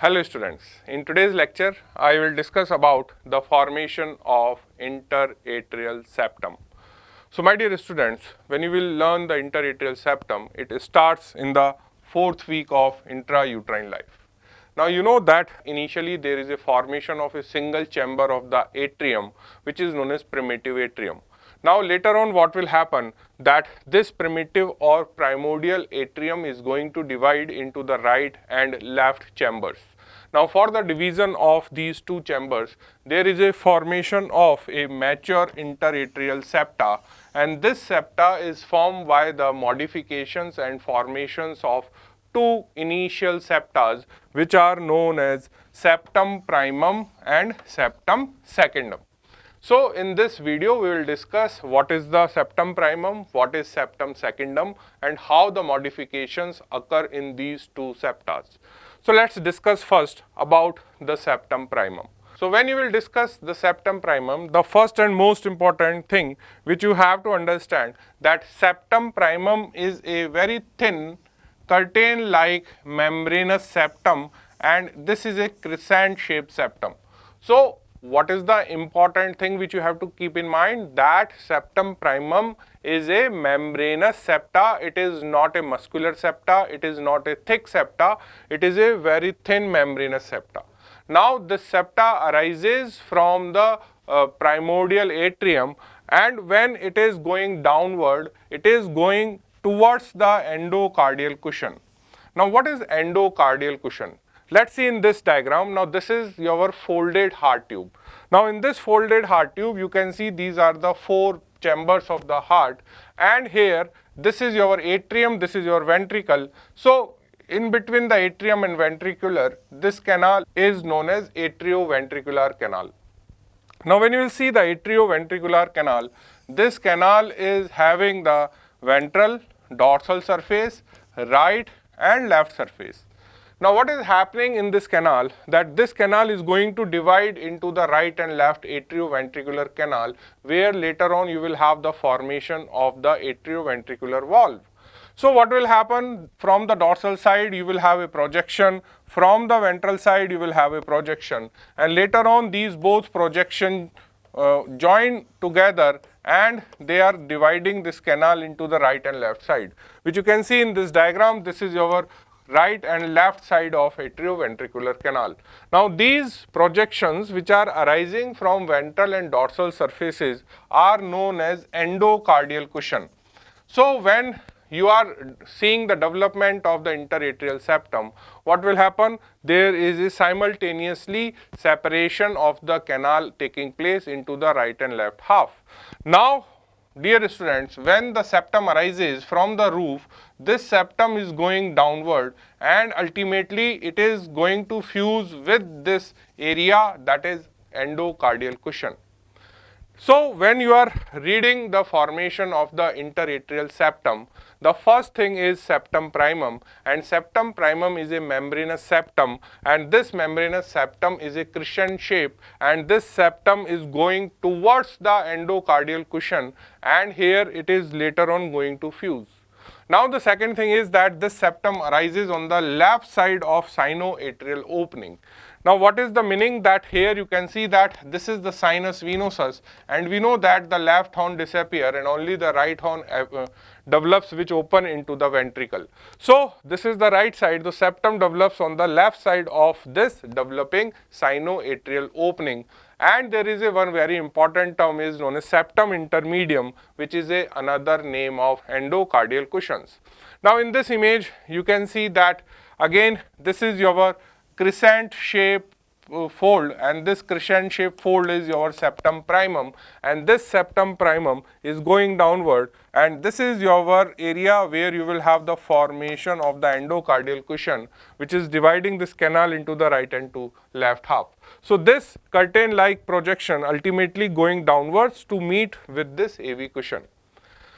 Hello students, in today's lecture I will discuss about the formation of interatrial septum. So my dear students, when you will learn the interatrial septum, it starts in the 4th week of intrauterine life. Now you know that initially there is a formation of a single chamber of the atrium which is known as primitive atrium. Now later on what will happen that this primitive or primordial atrium is going to divide into the right and left chambers. Now for the division of these two chambers, there is a formation of a mature interatrial septa, and this septa is formed by the modifications and formations of two initial septas which are known as septum primum and septum secundum. So in this video we will discuss what is the septum primum, what is septum secundum, and how the modifications occur in these two septas. So let's discuss first about the septum primum. So when you will discuss the septum primum, the first and most important thing which you have to understand that septum primum is a very thin curtain-like membranous septum, and this is a crescent shaped septum. So what is the important thing which you have to keep in mind? That septum primum is a membranous septa. It is not a muscular septa, it is not a thick septa, it is a very thin membranous septa. Now this septa arises from the primordial atrium, and when it is going downward, it is going towards the endocardial cushion. Now what is endocardial cushion? Let's see in this diagram. Now this is your folded heart tube. Now in this folded heart tube you can see these are the four chambers of the heart, and here this is your atrium, this is your ventricle. So in between the atrium and ventricular, this canal is known as atrioventricular canal. Now when you will see the atrioventricular canal, this canal is having the ventral, dorsal surface, right and left surface. Now what is happening in this canal, that this canal is going to divide into the right and left atrioventricular canal, where later on you will have the formation of the atrioventricular valve. So what will happen, from the dorsal side you will have a projection, from the ventral side you will have a projection, and later on these both projection join together and they are dividing this canal into the right and left side, which you can see in this diagram. This is your right and left side of atrioventricular canal. Now these projections which are arising from ventral and dorsal surfaces are known as endocardial cushion. So when you are seeing the development of the interatrial septum, what will happen? There is a simultaneously separation of the canal taking place into the right and left half. Now dear students, when the septum arises from the roof, this septum is going downward and ultimately it is going to fuse with this area, that is endocardial cushion. So when you are reading the formation of the interatrial septum, the first thing is septum primum, and septum primum is a membranous septum, and this membranous septum is a crescent shape, and this septum is going towards the endocardial cushion, and here it is later on going to fuse. Now the second thing is that this septum arises on the left side of sinoatrial opening. Now what is the meaning? That here you can see that this is the sinus venosus, and we know that the left horn disappear and only the right horn develops, which open into the ventricle. So this is the right side. The septum develops on the left side of this developing sinoatrial opening, and there is a one very important term is known as septum intermedium, which is another name of endocardial cushions. Now in this image you can see that again this is your crescent shape fold, and this crescent shape fold is your septum primum, and this septum primum is going downward, and this is your area where you will have the formation of the endocardial cushion, which is dividing this canal into the right and to left half. So this curtain like projection ultimately going downwards to meet with this AV cushion.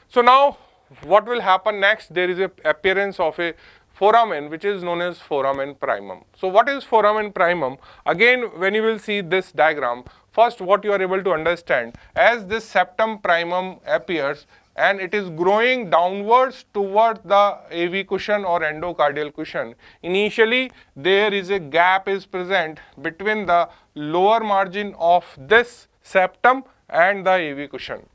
So now what will happen next? There is a appearance of a foramen which is known as foramen primum. So what is foramen primum? Again, when you will see this diagram, first what you are able to understand, as this septum primum appears, and it is growing downwards toward the AV cushion or endocardial cushion. Initially, there is a gap is present between the lower margin of this septum and the AV cushion.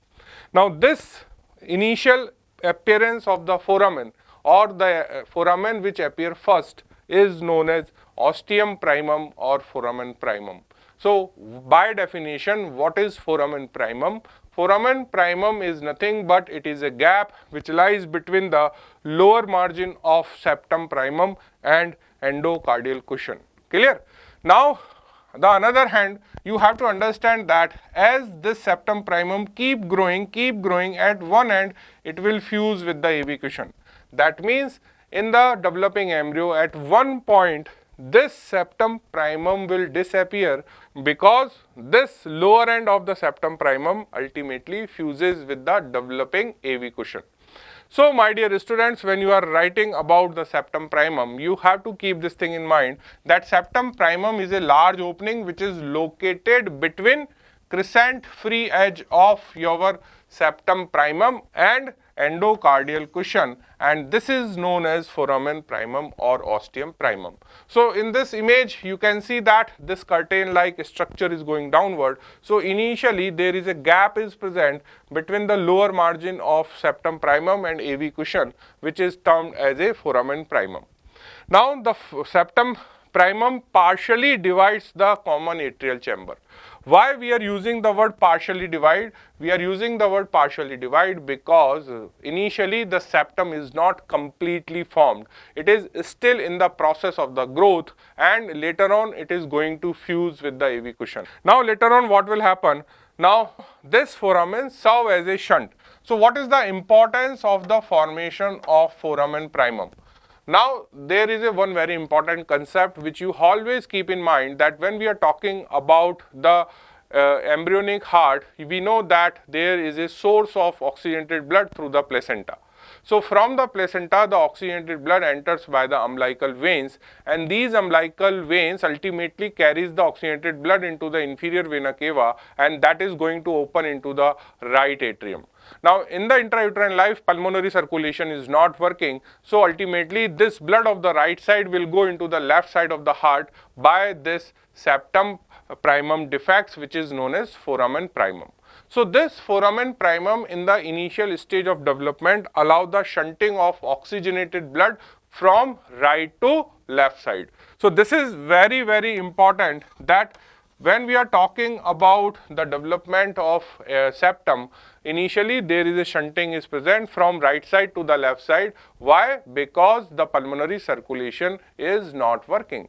Now, this initial appearance of the foramen or the foramen which appear first is known as ostium primum or foramen primum. So, by definition, what is foramen primum? Foramen primum is nothing but it is a gap which lies between the lower margin of septum primum and endocardial cushion. Clear? Now, the another hand, you have to understand that as this septum primum keep growing at one end, it will fuse with the AV cushion. That means in the developing embryo at one point, this septum primum will disappear because this lower end of the septum primum ultimately fuses with the developing AV cushion. So, my dear students, when you are writing about the septum primum, you have to keep this thing in mind that septum primum is a large opening which is located between crescent free edge of your septum primum and endocardial cushion, and this is known as foramen primum or ostium primum. So, in this image you can see that this curtain like structure is going downward. So, initially there is a gap is present between the lower margin of septum primum and AV cushion, which is termed as a foramen primum. Now, the septum primum partially divides the common atrial chamber. Why we are using the word partially divide? We are using the word partially divide because initially the septum is not completely formed. It is still in the process of the growth, and later on it is going to fuse with the AV cushion. Now, later on what will happen? Now, this foramen serve as a shunt. So, what is the importance of the formation of foramen primum? Now, there is one very important concept which you always keep in mind, that when we are talking about the embryonic heart, we know that there is a source of oxygenated blood through the placenta. So, from the placenta, the oxygenated blood enters by the umbilical veins, and these umbilical veins ultimately carries the oxygenated blood into the inferior vena cava, and that is going to open into the right atrium. Now, in the intrauterine life, pulmonary circulation is not working. So, ultimately this blood of the right side will go into the left side of the heart by this septum primum defects, which is known as foramen primum. So, this foramen primum in the initial stage of development allow the shunting of oxygenated blood from right to left side. So, this is very, very important that when we are talking about the development of septum, initially there is a shunting is present from right side to the left side. Why? Because the pulmonary circulation is not working.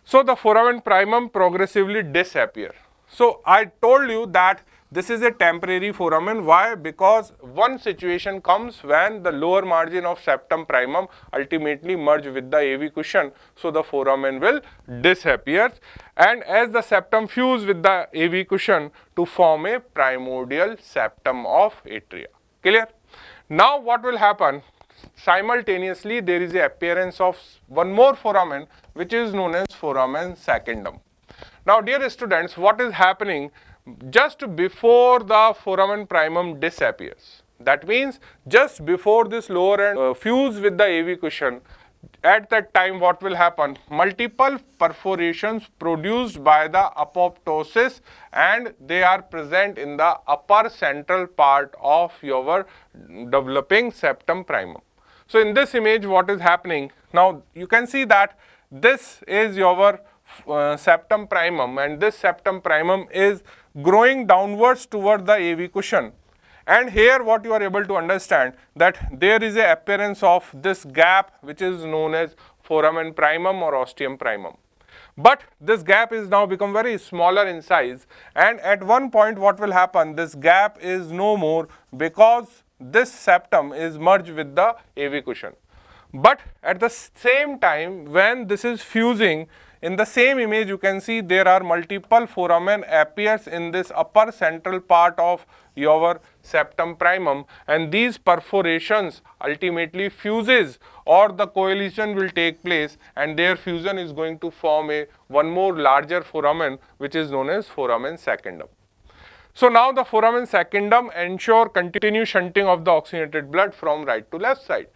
So, the foramen primum progressively disappear. So, I told you that this is a temporary foramen. Why? Because one situation comes when the lower margin of septum primum ultimately merge with the AV cushion. So, the foramen will disappear, and as the septum fuse with the AV cushion to form a primordial septum of atria. Clear? Now, what will happen? Simultaneously, there is a appearance of one more foramen which is known as foramen secundum. Now, dear students, what is happening just before the foramen primum disappears? That means just before this lower end fuse with the AV cushion, at that time what will happen? Multiple perforations produced by the apoptosis, and they are present in the upper central part of your developing septum primum. So, in this image what is happening? Now, you can see that this is your septum primum, and this septum primum is growing downwards toward the AV cushion. And here what you are able to understand that there is a appearance of this gap which is known as foramen primum or ostium primum. But this gap is now become very smaller in size, and at one point what will happen? This gap is no more because this septum is merged with the AV cushion. But at the same time, when this is fusing, in the same image you can see there are multiple foramen appears in this upper central part of your septum primum, and these perforations ultimately fuses or the coalition will take place, and their fusion is going to form a one more larger foramen which is known as foramen secundum. So now the foramen secundum ensure continuous shunting of the oxygenated blood from right to left side.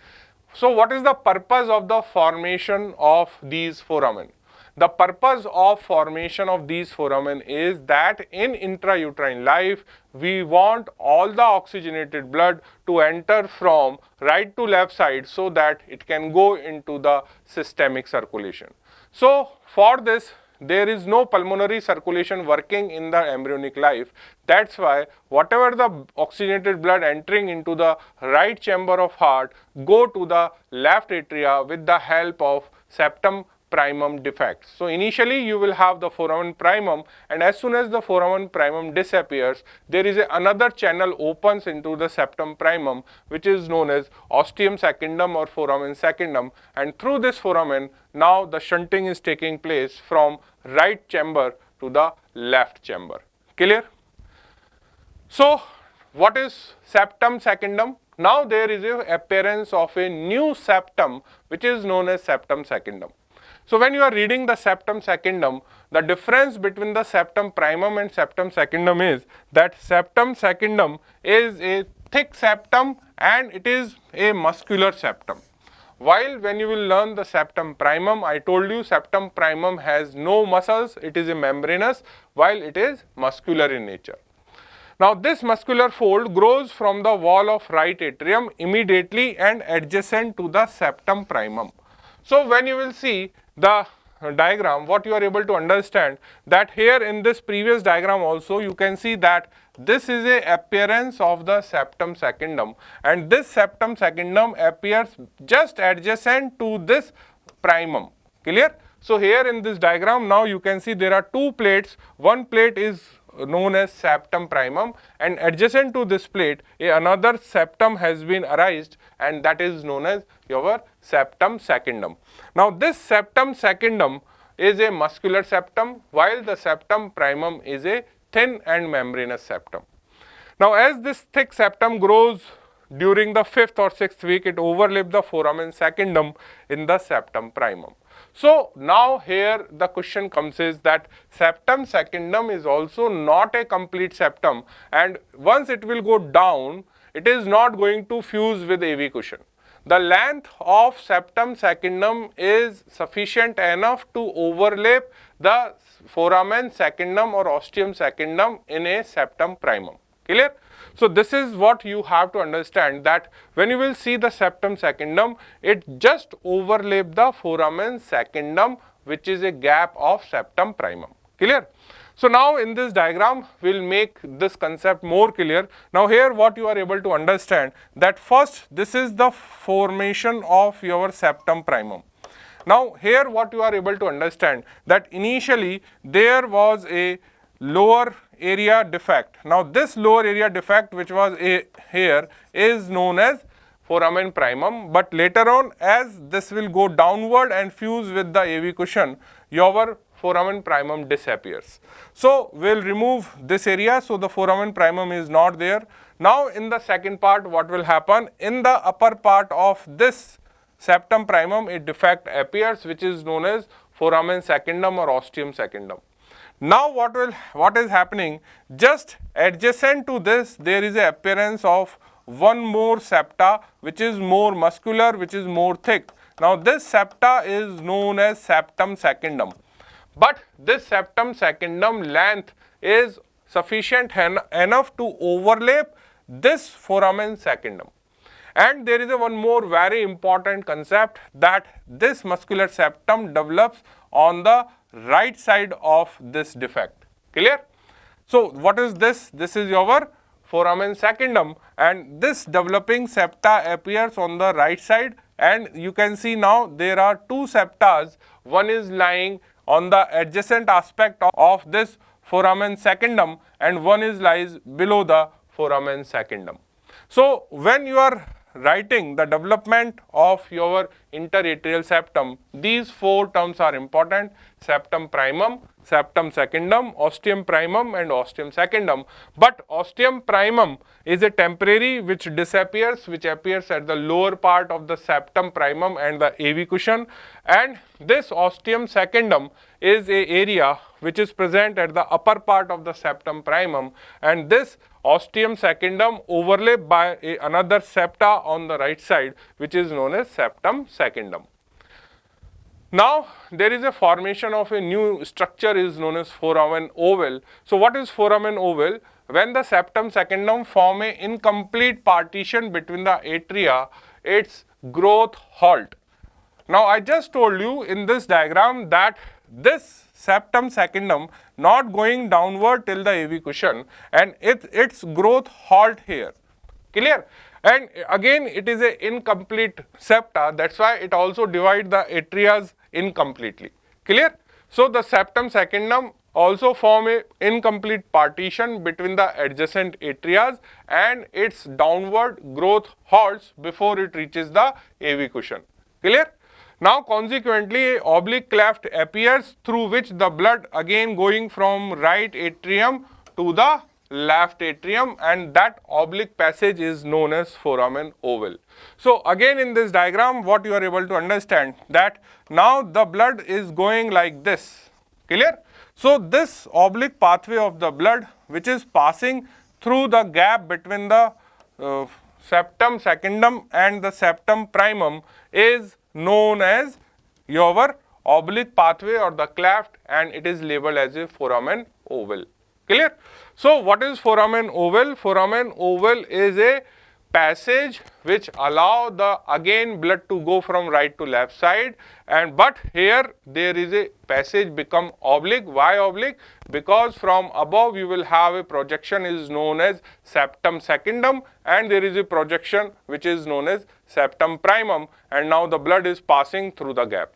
So what is the purpose of the formation of these foramen? The purpose of formation of these foramen is that in intrauterine life, we want all the oxygenated blood to enter from right to left side so that it can go into the systemic circulation. So for this, there is no pulmonary circulation working in the embryonic life. That's why whatever the oxygenated blood entering into the right chamber of heart go to the left atria with the help of septum primum defect. So initially you will have the foramen primum, and as soon as the foramen primum disappears, there is another channel opens into the septum primum, which is known as ostium secundum or foramen secundum, and through this foramen now the shunting is taking place from right chamber to the left chamber. Clear? So what is septum secundum? Now there is a appearance of a new septum which is known as septum secundum. So when you are reading the septum secundum, the difference between the septum primum and septum secundum is that septum secundum is a thick septum and it is a muscular septum. While when you will learn the septum primum, I told you septum primum has no muscles, it is a membranous, while it is muscular in nature. Now this muscular fold grows from the wall of right atrium immediately and adjacent to the septum primum. So when you will see the diagram, what you are able to understand that here in this previous diagram also you can see that this is a appearance of the septum secundum, and this septum secundum appears just adjacent to this primum. Clear? So here in this diagram now you can see there are two plates. One plate is known as septum primum, and adjacent to this plate another septum has been arranged, and that is known as your septum secundum. Now this septum secundum is a muscular septum, while the septum primum is a thin and membranous septum. Now as this thick septum grows during the 5th or 6th week, it overlaps the foramen secundum in the septum primum. So now here the question comes is that septum secundum is also not a complete septum, and once it will go down, it is not going to fuse with AV cushion. The length of septum secundum is sufficient enough to overlap the foramen secundum or ostium secundum in a septum primum. Clear? So this is what you have to understand, that when you will see the septum secundum, it just overlap the foramen secundum, which is a gap of septum primum. Clear? So now in this diagram we will make this concept more clear. Now here what you are able to understand, that first this is the formation of your septum primum. Now here what you are able to understand, that initially there was a lower area defect. Now this lower area defect which was here is known as foramen primum, but later on as this will go downward and fuse with the AV cushion, your foramen primum disappears. So we will remove this area, so the foramen primum is not there. Now in the second part what will happen, in the upper part of this septum primum a defect appears which is known as foramen secundum or ostium secundum. Now what is happening, just adjacent to this there is a appearance of one more septa which is more muscular, which is more thick. Now this septa is known as septum secundum, but this septum secundum length is sufficient enough to overlap this foramen secundum. And there is one more very important concept, that this muscular septum develops on the right side of this defect. Clear? So what is this? This is your foramen secundum, and this developing septa appears on the right side, and you can see now there are two septas. One is lying on the adjacent aspect of this foramen secundum, and one is lies below the foramen secundum. So when you are writing the development of your interatrial septum, these four terms are important: septum primum, septum secundum, ostium primum and ostium secundum. But ostium primum is a temporary which disappears, which appears at the lower part of the septum primum and the AV cushion, and this ostium secundum is a area which is present at the upper part of the septum primum, and this ostium secundum overlaid by another septa on the right side, which is known as septum secundum. Now, there is a formation of a new structure is known as foramen ovale. So, what is foramen ovale? When the septum secundum form a incomplete partition between the atria, its growth halt. Now, I just told you in this diagram that this septum secundum not going downward till the AV cushion, and its growth halt here. Clear? And again it is a incomplete septa, that's why it also divide the atrias incompletely. Clear? So, the septum secundum also form a incomplete partition between the adjacent atrias, and its downward growth halts before it reaches the AV cushion. Clear? Now, consequently, a oblique cleft appears through which the blood again going from right atrium to the left atrium, and that oblique passage is known as foramen ovale. So, again in this diagram what you are able to understand that now the blood is going like this. Clear? So, this oblique pathway of the blood which is passing through the gap between the septum secundum and the septum primum is known as your oblique pathway or the cleft, and it is labeled as a foramen ovale. Clear? So, what is foramen ovale? Foramen ovale is a passage which allow the again blood to go from right to left side, and but here there is a passage become oblique. Why oblique? Because from above you will have a projection is known as septum secundum, and there is a projection which is known as septum primum, and now the blood is passing through the gap.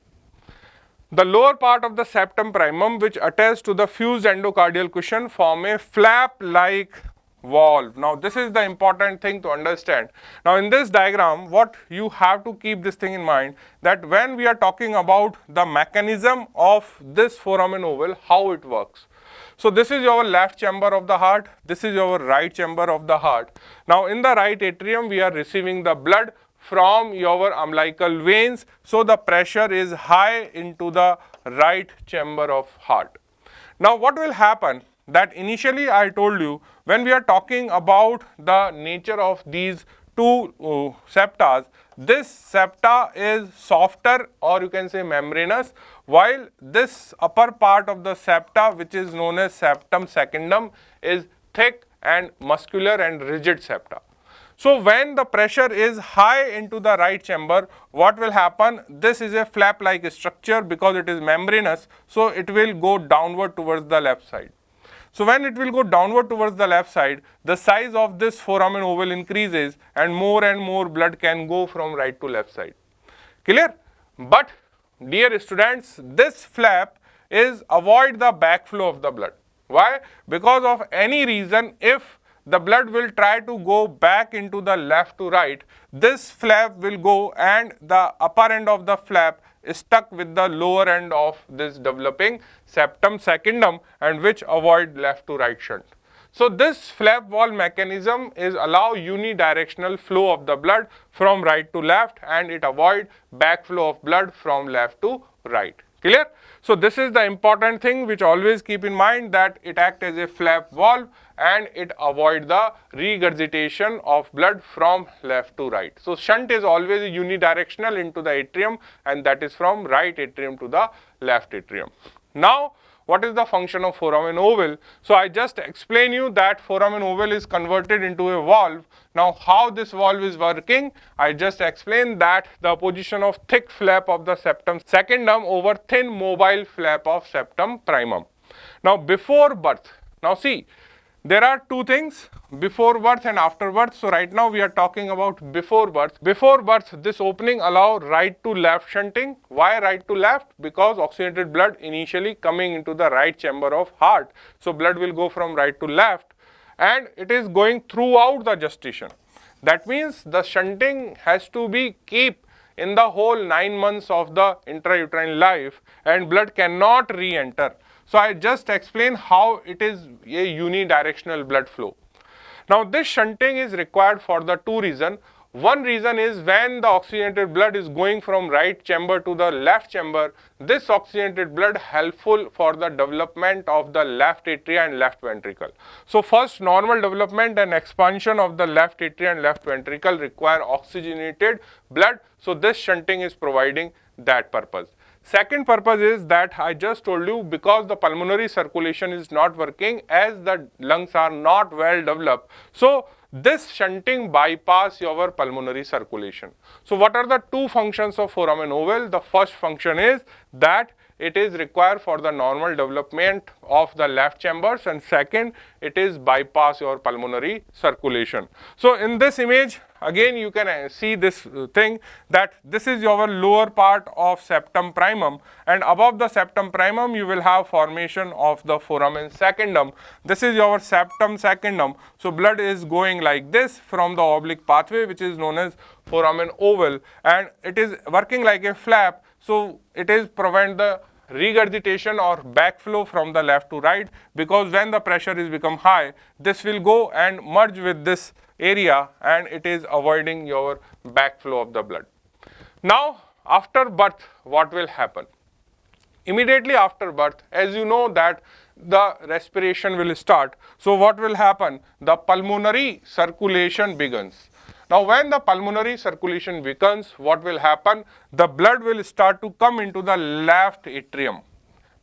The lower part of the septum primum which attaches to the fused endocardial cushion form a flap-like valve. Now, this is the important thing to understand. Now, in this diagram what you have to keep this thing in mind, that when we are talking about the mechanism of this foramen ovale, how it works. So, this is your left chamber of the heart, this is your right chamber of the heart. Now, in the right atrium we are receiving the blood from your umbilical veins, so the pressure is high into the right chamber of heart. Now, what will happen that initially I told you when we are talking about the nature of these two septas, this septa is softer or you can say membranous, while this upper part of the septa which is known as septum secundum is thick and muscular and rigid septa. So, when the pressure is high into the right chamber, what will happen? This is a flap-like structure because it is membranous, so it will go downward towards the left side. So, when it will go downward towards the left side, the size of this foramen ovale increases and more blood can go from right to left side. Clear? But dear students, this flap is avoid the backflow of the blood. Why? Because of any reason, if the blood will try to go back into the left to right, this flap will go and the upper end of the flap is stuck with the lower end of this developing septum secundum, and which avoid left to right shunt. So, this flap valve mechanism is allow unidirectional flow of the blood from right to left, and it avoid backflow of blood from left to right. Clear? So, this is the important thing which always keep in mind, that it acts as a flap valve and it avoid the regurgitation of blood from left to right. So, shunt is always unidirectional into the atrium, and that is from right atrium to the left atrium. Now, what is the function of foramen ovale? So, I just explain you that foramen ovale is converted into a valve. Now, how this valve is working? I just explained that the position of thick flap of the septum secundum over thin mobile flap of septum primum. Now, before birth, now see, there are two things, before birth and after birth. So, right now we are talking about before birth. Before birth, this opening allow right to left shunting. Why right to left? Because oxygenated blood initially coming into the right chamber of heart. So, blood will go from right to left, and it is going throughout the gestation. That means the shunting has to be keep in the whole 9 months of the intrauterine life, and blood cannot re-enter. So, I just explain how it is a unidirectional blood flow. Now, this shunting is required for the two reasons. One reason is when the oxygenated blood is going from right chamber to the left chamber, this oxygenated blood helpful for the development of the left atria and left ventricle. So first, normal development and expansion of the left atria and left ventricle require oxygenated blood. So this shunting is providing that purpose. Second purpose is that I just told you, because the pulmonary circulation is not working as the lungs are not well developed. So this shunting bypass your pulmonary circulation. So what are the two functions of foramen ovale? The first function is that it is required for the normal development of the left chambers, and second, it is bypass your pulmonary circulation. So in this image, again you can see this thing, that this is your lower part of septum primum, and above the septum primum you will have formation of the foramen secundum. This is your septum secundum. So blood is going like this from the oblique pathway, which is known as foramen ovale, and it is working like a flap. So it is prevent the regurgitation or backflow from the left to right, because when the pressure is become high, this will go and merge with this area and it is avoiding your backflow of the blood. Now after birth, what will happen? Immediately after birth, as you know that the respiration will start. So what will happen? The pulmonary circulation begins. Now when the pulmonary circulation begins, what will happen? The blood will start to come into the left atrium,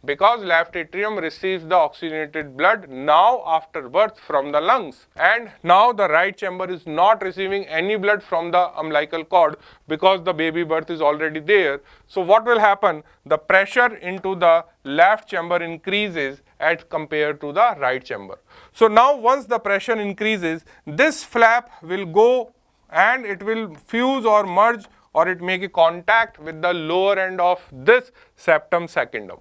because left atrium receives the oxygenated blood now after birth from the lungs, and now the right chamber is not receiving any blood from the umbilical cord because the baby birth is already there. So what will happen? The pressure into the left chamber increases as compared to the right chamber. So now once the pressure increases, this flap will go and it will fuse or merge, or it make a contact with the lower end of this septum secundum.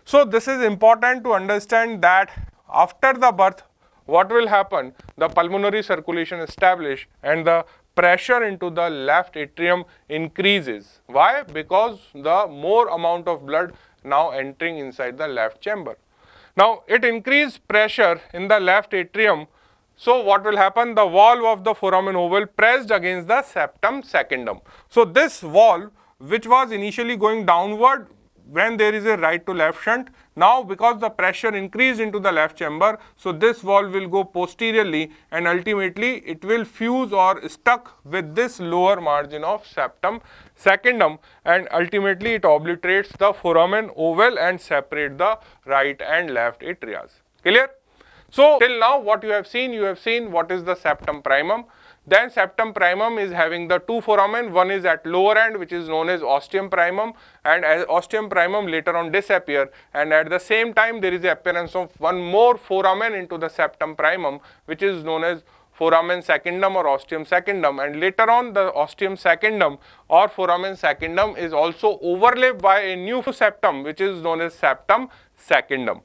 So this is important to understand that after the birth, what will happen? The pulmonary circulation established and the pressure into the left atrium increases. Why? Because the more amount of blood now entering inside the left chamber. Now it increased pressure in the left atrium. So what will happen? The valve of the foramen ovale pressed against the septum secundum. So this valve, which was initially going downward when there is a right to left shunt, now because the pressure increased into the left chamber, so this valve will go posteriorly and ultimately it will fuse or stuck with this lower margin of septum secundum, and ultimately it obliterates the foramen ovale and separate the right and left atrias. Clear? So till now what you have seen what is the septum primum. Then septum primum is having the two foramen, one is at lower end which is known as ostium primum, and as ostium primum later on disappear, and at the same time there is the appearance of one more foramen into the septum primum which is known as foramen secundum or ostium secundum, and later on the ostium secundum or foramen secundum is also overlaid by a new septum which is known as septum secundum.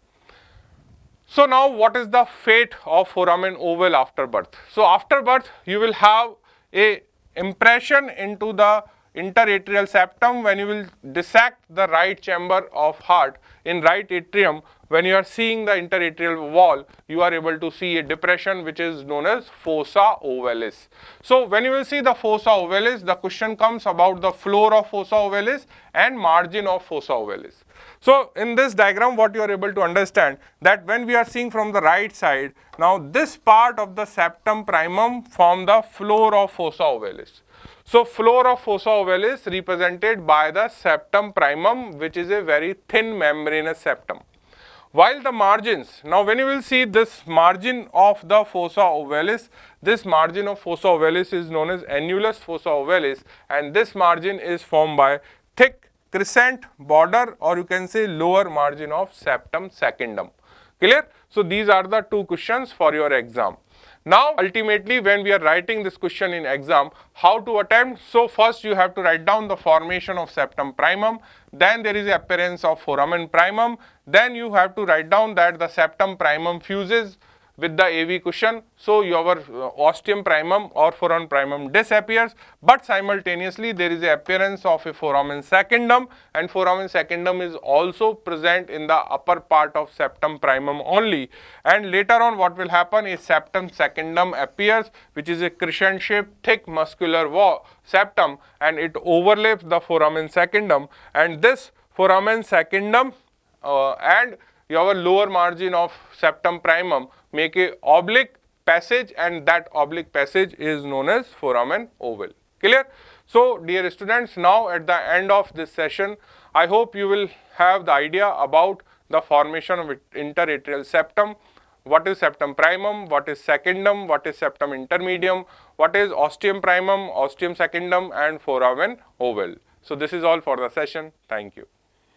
So now what is the fate of foramen ovale after birth? So after birth you will have a impression into the interatrial septum when you will dissect the right chamber of heart in right atrium. When you are seeing the interatrial wall, you are able to see a depression which is known as fossa ovalis. So when you will see the fossa ovalis, the question comes about the floor of fossa ovalis and margin of fossa ovalis. So in this diagram what you are able to understand that when we are seeing from the right side, now this part of the septum primum form the floor of fossa ovalis. So floor of fossa ovalis represented by the septum primum, which is a very thin membranous septum. While the margins, now when you will see this margin of the fossa ovalis, this margin of fossa ovalis is known as annulus fossa ovalis, and this margin is formed by thick crescent border, or you can say lower margin of septum secundum. Clear? So these are the two questions for your exam. Now ultimately when we are writing this question in exam, how to attempt? So first you have to write down the formation of septum primum, then there is the appearance of foramen primum, then you have to write down that the septum primum fuses with the AV cushion, so your ostium primum or foramen primum disappears, but simultaneously there is the appearance of a foramen secundum, and foramen secundum is also present in the upper part of septum primum only, and later on what will happen is septum secundum appears, which is a crescent shaped thick muscular septum, and it overlaps the foramen secundum, and this foramen secundum and your lower margin of septum primum make a oblique passage, and that oblique passage is known as foramen ovale. Clear? So dear students, now at the end of this session, I hope you will have the idea about the formation of interatrial septum, what is septum primum, what is secundum, what is septum intermedium, what is ostium primum, ostium secundum, and foramen ovale. So this is all for the session. Thank you.